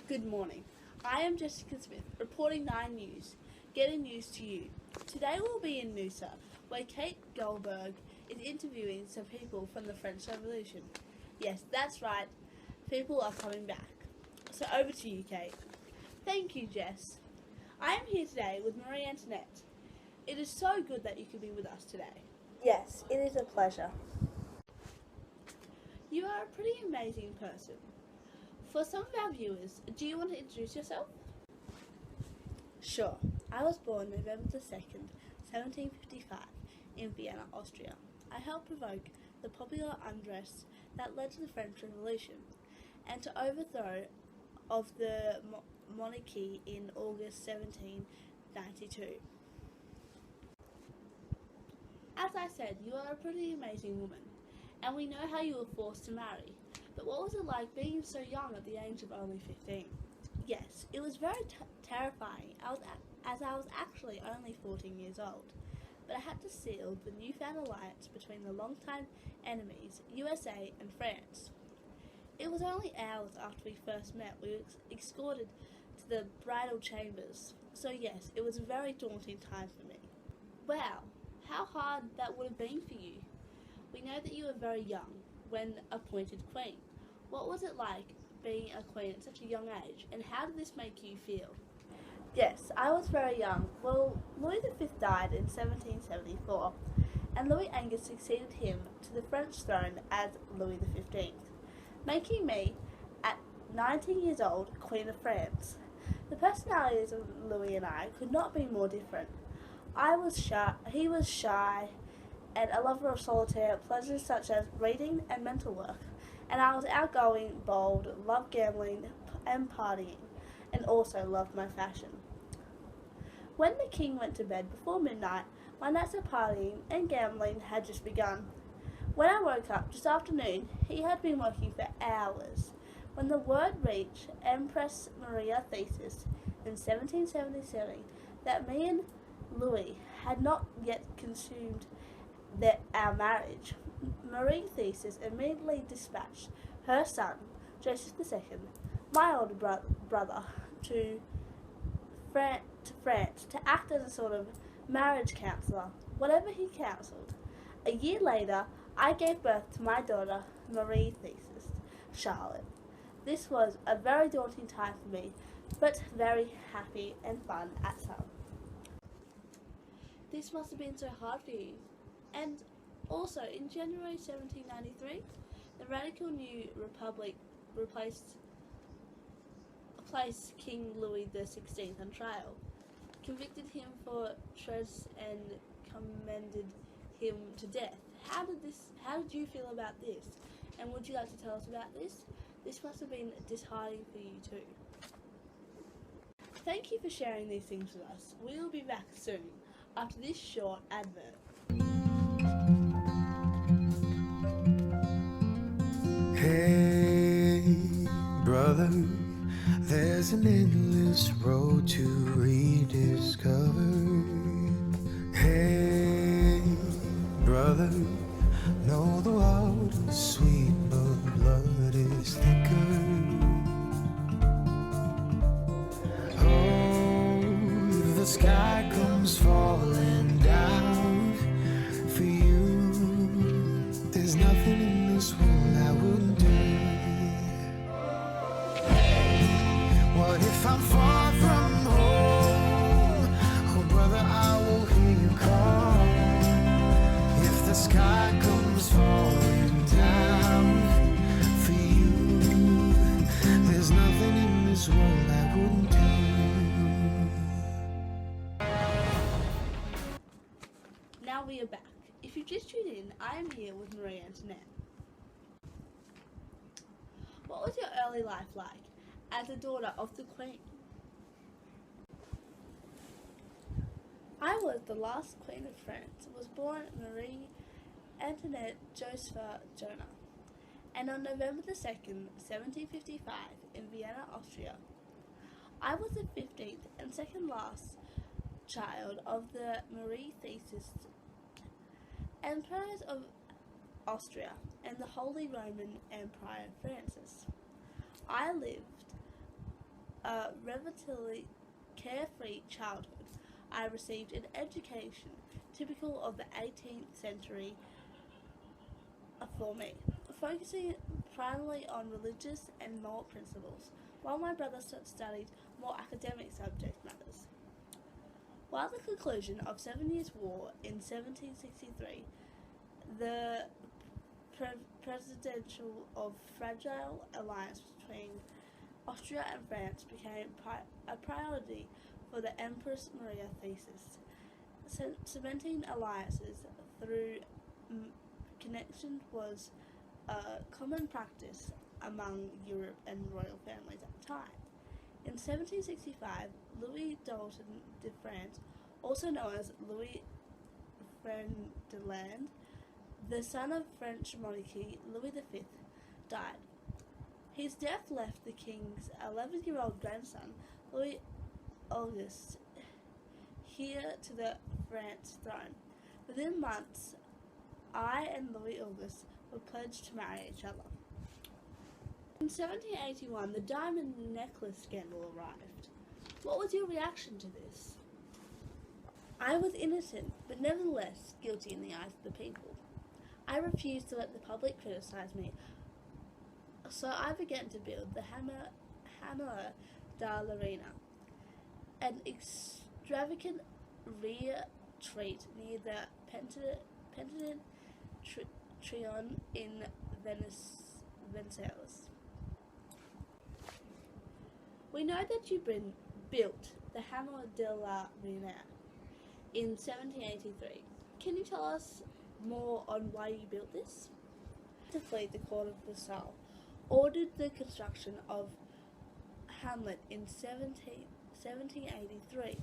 Good morning. I am Jessica Smith, reporting 9 News, getting news to you. Today we'll be in Noosa, where Kate Goldberg is interviewing some people from the French Revolution. Yes, that's right, people are coming back. So over to you, Kate. Thank you, Jess. I am here today with Marie Antoinette. It is so good that you could be with us today. Yes, it is a pleasure. You are a pretty amazing person. For some of our viewers, do you want to introduce yourself? Sure. I was born November the 2nd, 1755, in Vienna, Austria. I helped provoke the popular unrest that led to the French Revolution and to overthrow of the monarchy in August 1792. As I said, you are a pretty amazing woman, and we know how you were forced to marry. But what was it like being so young at the age of only 15? Yes, it was very terrifying, as I was actually only 14 years old. But I had to seal the newfound alliance between the longtime enemies, USA and France. It was only hours after we first met we were escorted to the bridal chambers. So yes, it was a very daunting time for me. Wow, how hard that would have been for you. We know that you were very young when appointed queen. What was it like being a queen at such a young age, and how did this make you feel? Yes, I was very young. Well, Louis V died in 1774, and Louis Angus succeeded him to the French throne as Louis XV, making me, at 19 years old, Queen of France. The personalities of Louis and I could not be more different. He was shy, and a lover of solitaire pleasures such as reading and mental work. And I was outgoing, bold, loved gambling and partying, and also loved my fashion. When the king went to bed before midnight, my nights of partying and gambling had just begun. When I woke up just after noon, he had been working for hours. When the word reached Empress Maria Thesis in 1777 that me and Louis had not yet consumed our marriage, Marie Thesis immediately dispatched her son, Joseph II, my older brother, to France to act as a sort of marriage counsellor, whatever he counselled. A year later, I gave birth to my daughter, Marie Thesis, Charlotte. This was a very daunting time for me, but very happy and fun at some. This must have been so hard for you. And also, in January 1793, the radical new republic placed King Louis XVI on trial, convicted him for treason and commended him to death. How did you feel about this? And would you like to tell us about this? This must have been disheartening for you too. Thank you for sharing these things with us. We will be back soon after this short advert. Hey, brother, there's an endless road to rediscover. Hey, brother, know the water's sweet, but blood is thicker. Oh, the sky comes falling down for you. There's nothing in this world I wouldn't do. What if I'm far from home? Oh brother, I will hear you call. If the sky comes falling down for you, there's nothing in this world I wouldn't do. Now we are back. If you just tuned in, I am here with Marie Antoinette. What was your early life like as a daughter of the Queen? I was the last Queen of France, was born Marie Antoinette Josepha Jonah, and on November the 2nd, 1755, in Vienna, Austria. I was the 15th and second last child of the Marie Thesis Emperors of Austria and the Holy Roman Empire Francis. I lived a relatively carefree childhood, I received an education typical of the 18th century for me, focusing primarily on religious and moral principles, while my brother studied more academic subject matters. While the conclusion of 7 Years' War in 1763, the presidential of fragile alliance between Austria and France became a priority for the Empress Maria thesis, cementing alliances through connection was a common practice among Europe and royal families at the time. In 1765, Louis Dalton de France, also known as Louis Ferdinand, the son of French monarchy Louis V, died. His death left the king's 11-year-old grandson, Louis Auguste, heir to the France throne. Within months, I and Louis Auguste were pledged to marry each other. In 1781, the diamond necklace scandal arrived. What was your reaction to this? I was innocent, but nevertheless guilty in the eyes of the people. I refused to let the public criticize me, so I began to build the Hammer da Lorena, an extravagant retreat near the Pentatonic Trion in Versailles. We know that you built the Hammer de la Reina in 1783. Can you tell us more on why you built this? To flee the court of Versailles, ordered the construction of Hamlet in 1783.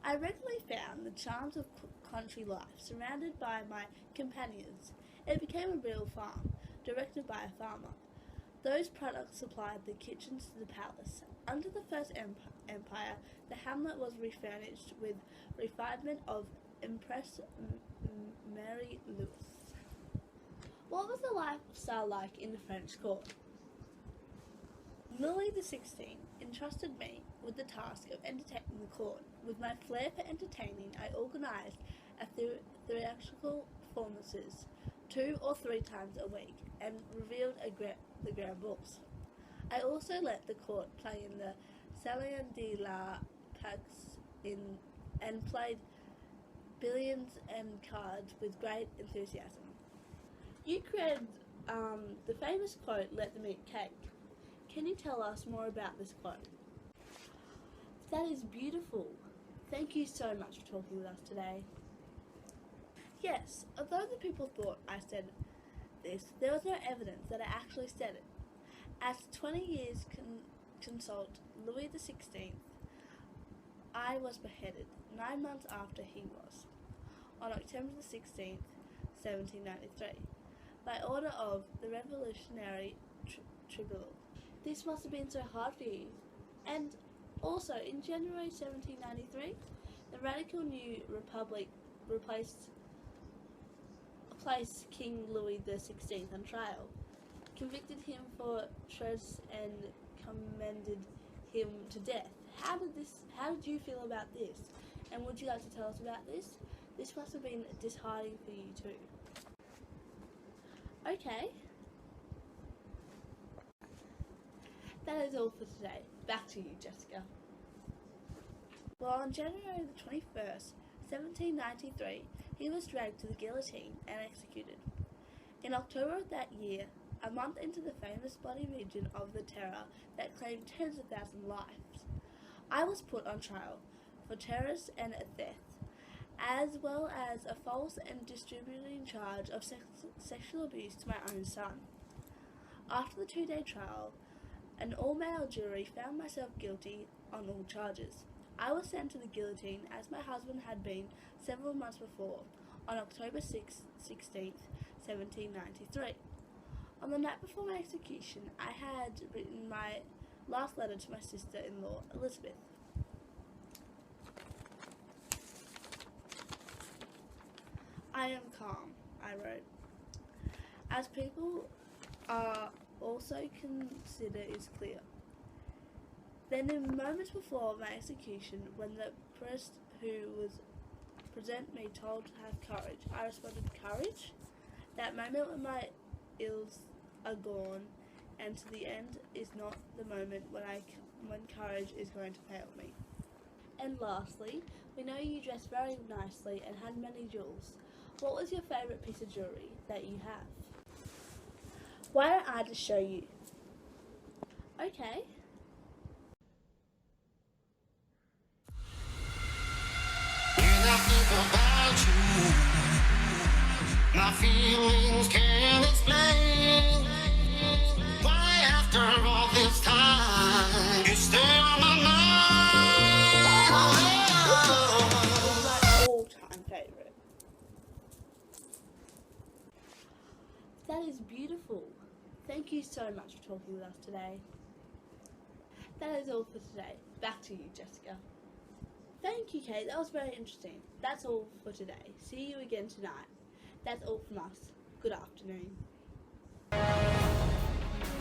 I regularly found the charms of country life surrounded by my companions. It became a real farm, directed by a farmer. Those products supplied the kitchens to the palace. Under the First Empire, the hamlet was refurnished with refinement of Empress Mary Louise. What was the lifestyle like in the French court? Louis XVI entrusted me with the task of entertaining the court. With my flair for entertaining, I organised theatrical performances 2 or 3 times a week and revealed the grand balls. I also let the court play in the Salon de la Paix and played billiards and cards with great enthusiasm. You created the famous quote, "Let them eat cake." Can you tell us more about this quote? That is beautiful. Thank you so much for talking with us today. Yes, although the people thought I said this, there was no evidence that I actually said it. As 20 years consort Louis XVI, I was beheaded 9 months after he was, on October the 16th, 1793, by order of the Revolutionary Tribunal. This must have been so hard for you. And also, in January 1793, the radical new republic placed King Louis XVI on trial, convicted him for treason and commended him to death. How did you feel about this? And would you like to tell us about this? This must have been disheartening for you too. Okay. That is all for today. Back to you, Jessica. Well, on January the 21st, 1793, he was dragged to the guillotine and executed. In October of that year, a month into the famous bloody region of the Terror that claimed tens of thousands of lives, I was put on trial for terrorist and theft, as well as a false and distributing charge of sexual abuse to my own son. After the 2-day trial, an all-male jury found myself guilty on all charges. I was sent to the guillotine as my husband had been several months before, on October 16th, 1793. On the night before my execution, I had written my last letter to my sister-in-law, Elizabeth. "I am calm," I wrote, "as people are also consider is clear. Then in moments before my execution, when the priest who was present me told to have courage, I responded, courage? That moment when my ills are gone, and to the end is not the moment when courage is going to fail me. And lastly, we know you dressed very nicely and had many jewels. What was your favourite piece of jewellery that you have? Why don't I just show you? Okay. When I think about you, my feelings can't explain why after all this time you stay on my mind. My all-time favourite. That is beautiful. Thank you so much for talking with us today. That is all for today. Back to you, Jessica. Thank you, Kate. That was very interesting. That's all for today. See you again tonight. That's all from us. Good afternoon.